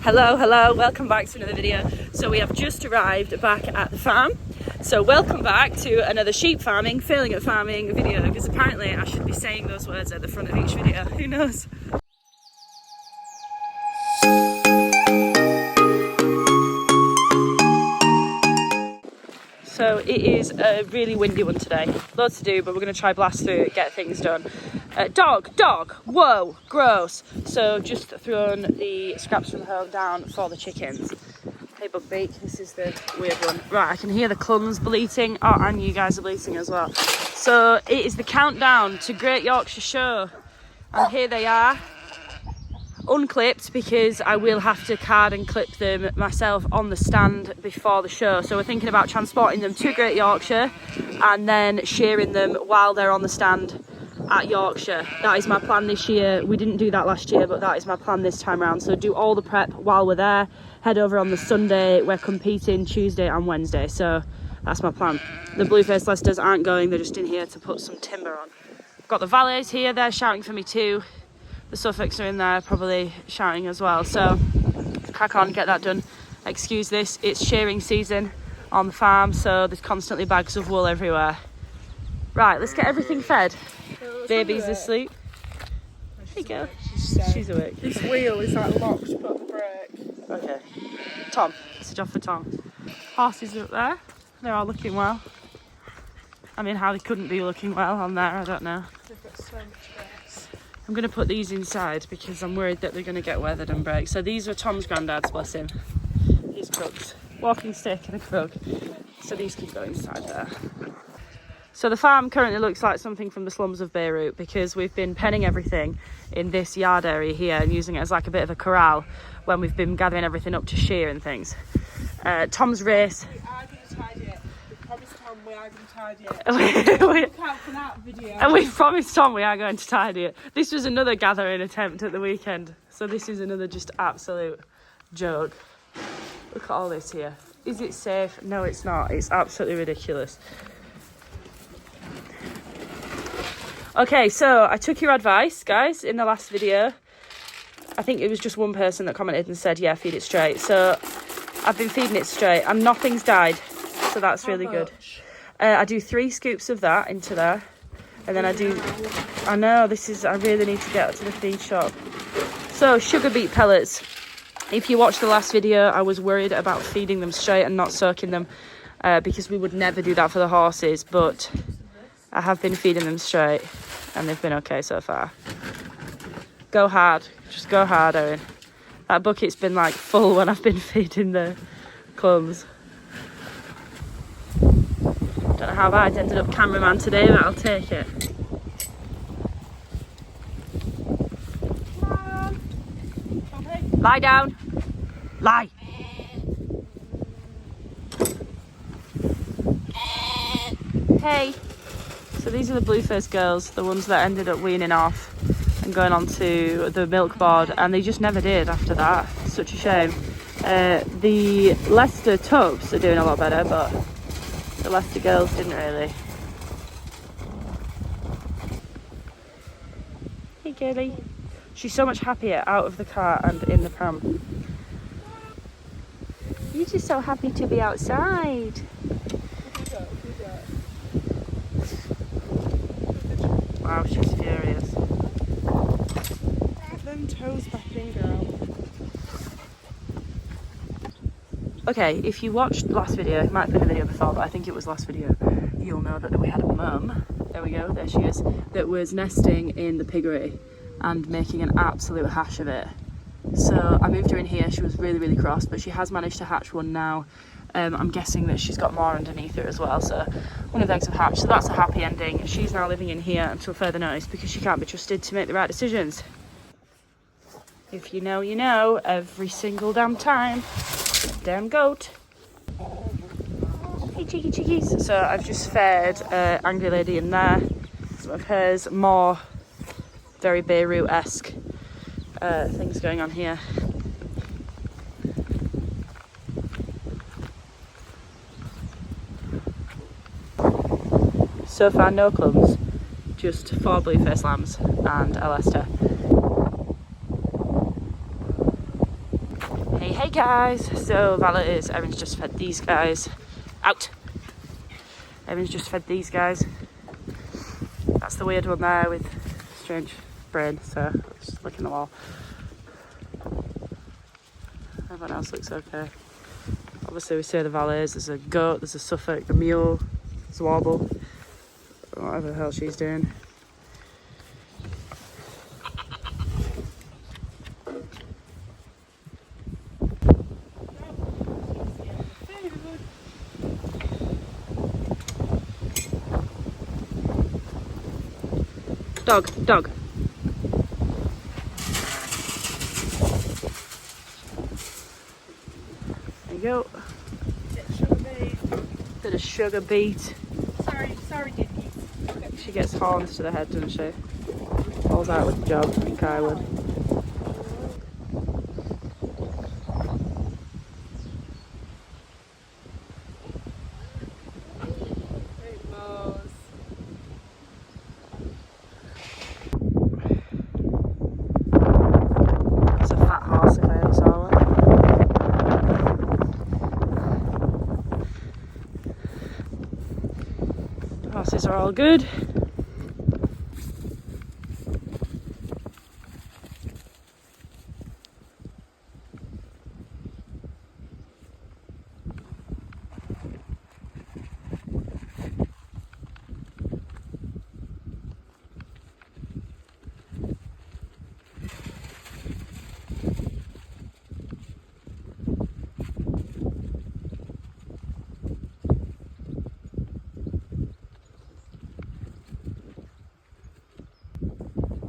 Hello, welcome back to another video. So we have just arrived back at the farm. So welcome back to another sheep farming, failing at farming video, because apparently I should be saying those words at the front of each video, who knows? So it is a really windy one today, loads to do, but we're going to try blast through it, get things done. Dog, whoa, gross. So just thrown the scraps from the home down for the chickens. Hey Bugbeak, this is the weird one. Right, I can hear the cluns bleating. Oh, and you guys are bleating as well. So it is the countdown to Great Yorkshire Show. And here they are, unclipped, because I will have to card and clip them myself on the stand before the show. So we're thinking about transporting them to Great Yorkshire and then shearing them while they're on the stand at Yorkshire. That is my plan this year. We didn't do that last year, but that is my plan this time around. So do all the prep while we're there, head over on the Sunday. We're competing Tuesday and Wednesday, so that's my plan. The Blueface Leicesters aren't going, they're just in here to put some timber on. Got the valets here, they're shouting for me too. The Suffolks are in there probably shouting as well, so crack on, get that done. Excuse this, it's shearing season on the farm, so there's constantly bags of wool everywhere. Right, let's get everything fed. Baby's asleep. There you go. She's awake. This wheel is like locked, put the brake. Okay. Tom. It's a job for Tom. Horses are up there. They're all looking well. I mean, how they couldn't be looking well on there, I don't know. They've got so much grass. I'm going to put these inside because I'm worried that they're going to get weathered and break. So these are Tom's granddad's, bless him. These crooks. Walking stick and a crook. So these can go inside there. So the farm currently looks like something from the slums of Beirut, because we've been penning everything in this yard area here and using it as like a bit of a corral when we've been gathering everything up to shear and things. Tom's race. We are going to tidy it. We promised Tom we are going to tidy it. Look out for that video. And we've promised Tom we are going to tidy it. This was another gathering attempt at the weekend. So this is another just absolute joke. Look at all this here. Is it safe? No, it's not. It's absolutely ridiculous. Okay, so I took your advice, guys, in the last video. I think it was just one person that commented and said, yeah, feed it straight. So I've been feeding it straight and nothing's died. So that's really good. I do 3 scoops of that into there. And then I really need to get to the feed shop. So sugar beet pellets. If you watched the last video, I was worried about feeding them straight and not soaking them because we would never do that for the horses. But I have been feeding them straight and they've been okay so far. Go hard. Just go hard, Erin. That bucket's been like full when I've been feeding the clumps. Don't know how I ended up cameraman today, but I'll take it. Lie down. Lie. Hey. So these are the Blueface girls, the ones that ended up weaning off and going on to the milk board, and they just never did after that. Such a shame. The Leicester tubs are doing a lot better, but the Leicester girls didn't really. Hey girlie. She's so much happier out of the car and in the pram. You're just so happy to be outside. Wow, she's furious. Get them toes back in, girl. Okay, if you watched last video, it might have been a video before, but I think it was last video, you'll know that we had a mum, there we go, there she is, that was nesting in the piggery and making an absolute hash of it. So I moved her in here. She was really, really cross, but she has managed to hatch one now. I'm guessing that she's got more underneath her as well, so one of the eggs have hatched, so that's a happy ending. She's now living in here until further notice because she can't be trusted to make the right decisions. If you know, you know, every single damn time. Damn goat. Hey cheeky chickies. So I've just fed Angry Lady in there, some of hers, more very Beirut-esque things going on here. So far no clumps, just 4 Blueface lambs and a Leicester. Hey guys, so Evan's just fed these guys. Out! Evan's just fed these guys. That's the weird one there with strange brain, so just licking the wall. Everyone else looks okay. Obviously we see the valets, there's a goat, there's a Suffolk, a mule, there's a warble, whatever the hell she's doing. Dog. There you go. Bit of sugar beet. Sorry, Dickie. She gets horns to the head, doesn't she? Falls out with the job, I think I would. It's a fat horse if I ever saw one. The horses are all good.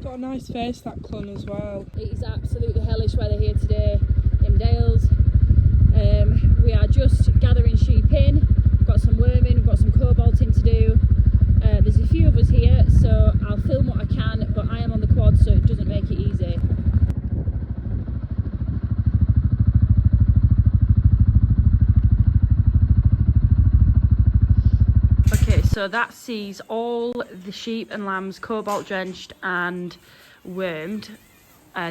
Got a nice face, that clun as well. It is absolutely hellish weather here today in Dales. We are just gathering sheep in. We've got some worming, we've got some cobalting to do. There's a few of us here, so I'll film what I can, but I am on the quad, so it doesn't make it easy. Okay, so that sees all the sheep and lambs cobalt drenched and wormed.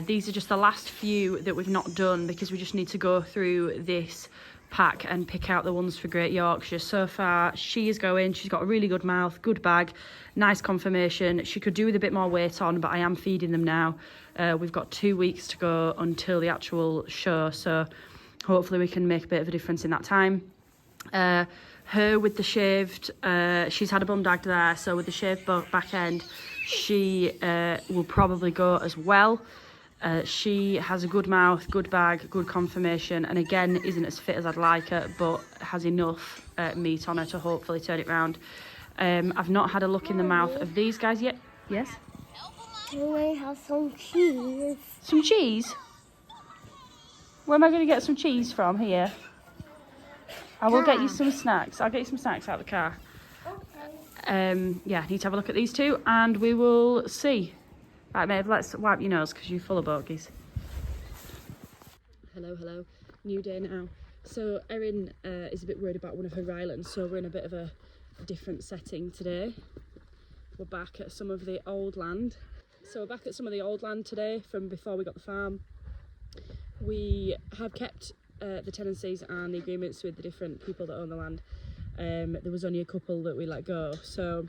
These are just the last few that we've not done because we just need to go through this pack and pick out the ones for Great Yorkshire. So far she is going, she's got a really good mouth, good bag, nice conformation. She could do with a bit more weight on, but I am feeding them now. We've got 2 weeks to go until the actual show, so hopefully we can make a bit of a difference in that time. Her with the shaved, she's had a bum dag there, so with the shaved back end she will probably go as well. She has a good mouth, good bag, good conformation, and again isn't as fit as I'd like her, but has enough meat on her to hopefully turn it round. I've not had a look in the mouth of these guys yet. Yes? Can I have some cheese? Some cheese? Where am I going to get some cheese from? Here. I will get you some snacks. I'll get you some snacks out of the car. Okay. Yeah, need to have a look at these two and we will see. Right, Maeve, let's wipe your nose because you're full of bogies. Hello. New day now. So Erin is a bit worried about one of her Rylands, so we're in a bit of a different setting today. We're back at some of the old land. So we're back at some of the old land today from before we got the farm. We have kept the tenancies and the agreements with the different people that own the land. There was only a couple that we let go, so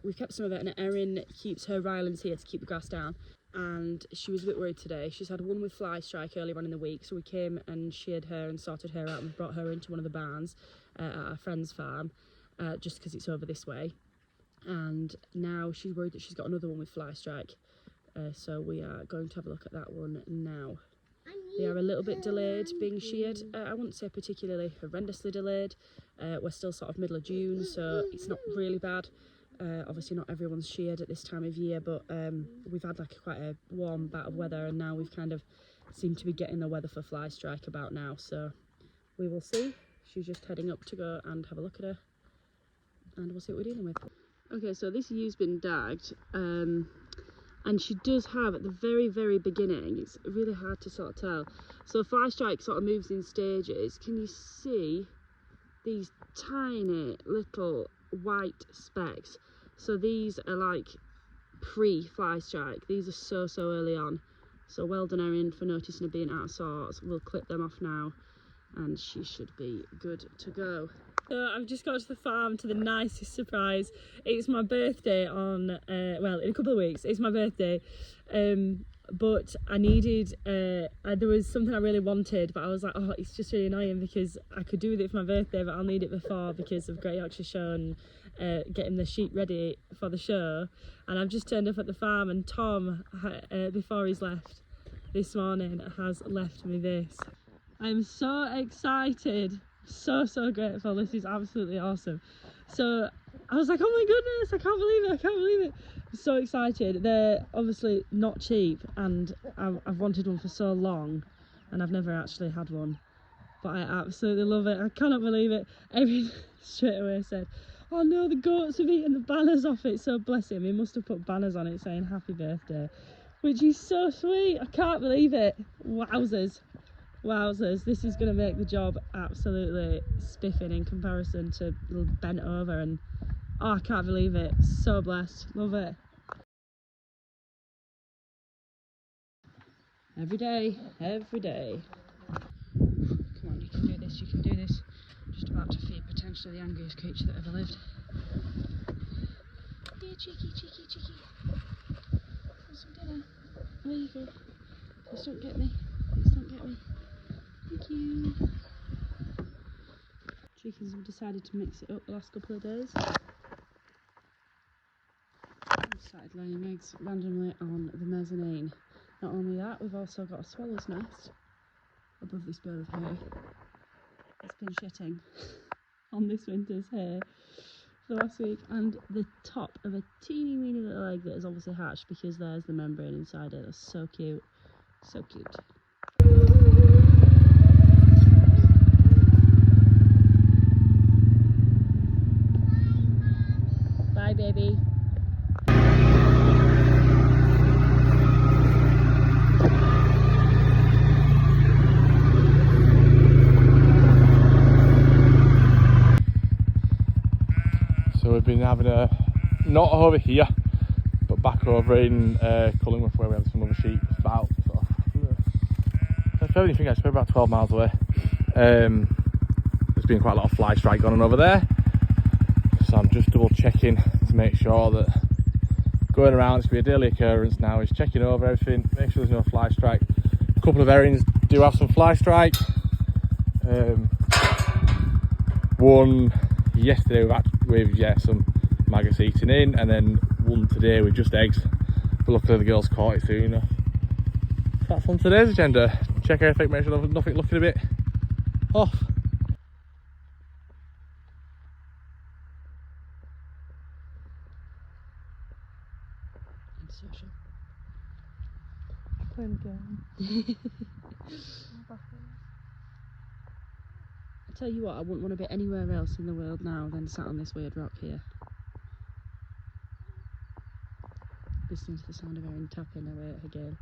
we've kept some of it, and Erin keeps her Rylands here to keep the grass down, and she was a bit worried today. She's had one with fly strike earlier on in the week, so we came and sheared her and sorted her out and brought her into one of the barns at our friend's farm, just because it's over this way. And now she's worried that she's got another one with fly strike, so we are going to have a look at that one now. They are a little bit delayed being sheared. I wouldn't say particularly horrendously delayed. We're still sort of middle of June, so it's not really bad. Obviously not everyone's sheared at this time of year, but we've had like quite a warm bout of weather, and now we've kind of seemed to be getting the weather for fly strike about now, so we will see. She's just heading up to go and have a look at her, and we'll see what we're dealing with. Okay, so this ewe's been dagged, and she does have at the very beginning, it's really hard to sort of tell, so fly strike sort of moves in stages. Can you see these tiny little white specks? So these are like pre-fly strike. These are so early on. So well done, Erin, for noticing her being out of sorts. We'll clip them off now and she should be good to go. So I've just got to the farm to the nicest surprise. It's my birthday on, well, in a couple of weeks. It's my birthday. But I needed, there was something I really wanted, but I was like, oh, it's just really annoying because I could do with it for my birthday, but I'll need it before because of Great Yorkshire Show and getting the sheep ready for the show. And I've just turned up at the farm and Tom, before he's left this morning, has left me this. I'm so excited, so grateful. This is absolutely awesome. So I was like, oh my goodness, I can't believe it. I'm so excited. They're obviously not cheap and I've wanted one for so long and I've never actually had one, but I absolutely love it. I cannot believe it. Erin straight away said, oh no, the goats have eaten the banners off it. So bless him, he must have put banners on it saying happy birthday, which is so sweet. I can't believe it. Wowzers, this is going to make the job absolutely spiffing in comparison to bent over, and oh, I can't believe it. So blessed, love it. Every day. Come on, you can do this. Just about to feed potentially the angriest creature that ever lived. Dear cheeky. Want some dinner? There you go. Please don't get me. Thank you. Chickens have decided to mix it up the last couple of days. I've started laying eggs randomly on the mezzanine. Not only that, we've also got a swallow's nest above this bale of hay. It's been shitting on this winter's hay for the last week, and the top of a teeny weeny little egg that is obviously hatched because there's the membrane inside it. That's so cute. Bye, baby. So we've been having a, not over here, but back over in Cullingworth where we have some other sheep. It's about, I think it's about 12 miles away. There's been quite a lot of fly strike going on over there. So I'm just double checking to make sure that going around, it's going to be a daily occurrence now, is checking over everything, make sure there's no fly strike. A couple of herrings do have some fly strike. One yesterday with some maggots eating in, and then one today with just eggs. But luckily the girls caught it soon enough. That's on today's agenda. Check everything, make sure nothing looking a bit off. Social. Playing again. I tell you what, I wouldn't want to be anywhere else in the world now than sat on this weird rock here. Listening to the sound of Erin tapping away at her game.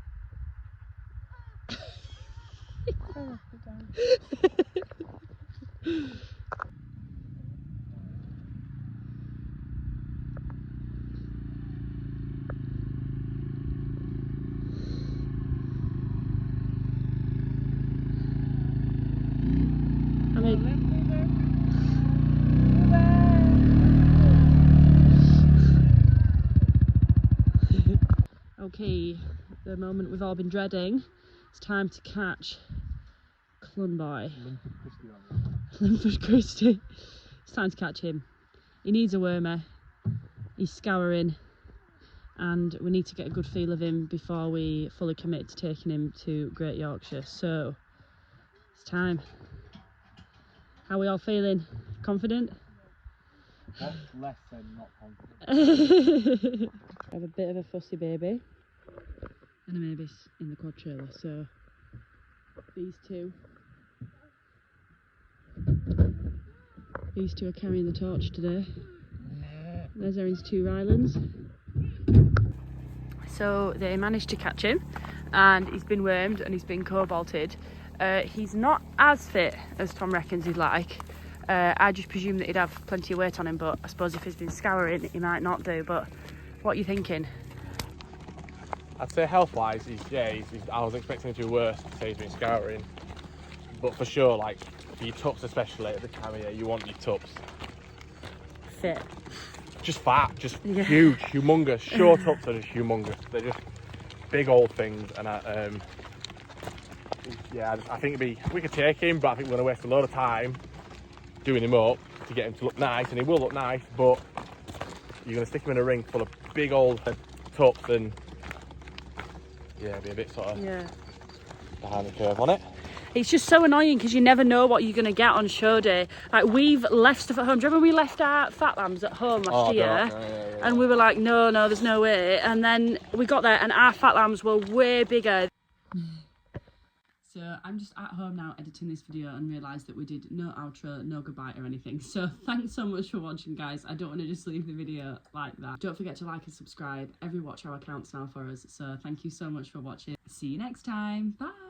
Okay, the moment we've all been dreading. It's time to catch Clunboy. Linford Christie. It's time to catch him. He needs a wormer. He's scouring, and we need to get a good feel of him before we fully commit to taking him to Great Yorkshire. So it's time. How are we all feeling? Confident? What's less than not confident? I have a bit of a fussy baby and a mavis in the quad trailer, so these two are carrying the torch today. There's Erin's two Rylands. So they managed to catch him, and he's been wormed and he's been cobalted. He's not as fit as Tom reckons he'd like. I just presume that he'd have plenty of weight on him, but I suppose if he's been scouring he might not do. But what are you thinking? I'd say health-wise, I was expecting him to be worse. Say he's been scouring, but for sure, like for your tups especially at the time of year, you want your tups Fit. just fat, just huge, humongous. Short tups are just humongous. They're just big old things, and I think we could take him, but I think we're gonna waste a lot of time doing him up to get him to look nice, and he will look nice, but you're gonna stick him in a ring full of big old tups and be a bit sort of behind the curve on it. It's just so annoying because you never know what you're going to get on show day. Like, we've left stuff at home. Do you remember we left our fat lambs at home last year? And we were like, no, there's no way. And then we got there and our fat lambs were way bigger. So I'm just at home now editing this video and realised that we did no outro, no goodbye or anything. So thanks so much for watching, guys. I don't want to just leave the video like that. Don't forget to like and subscribe. Every watch hour counts now for us. So thank you so much for watching. See you next time. Bye.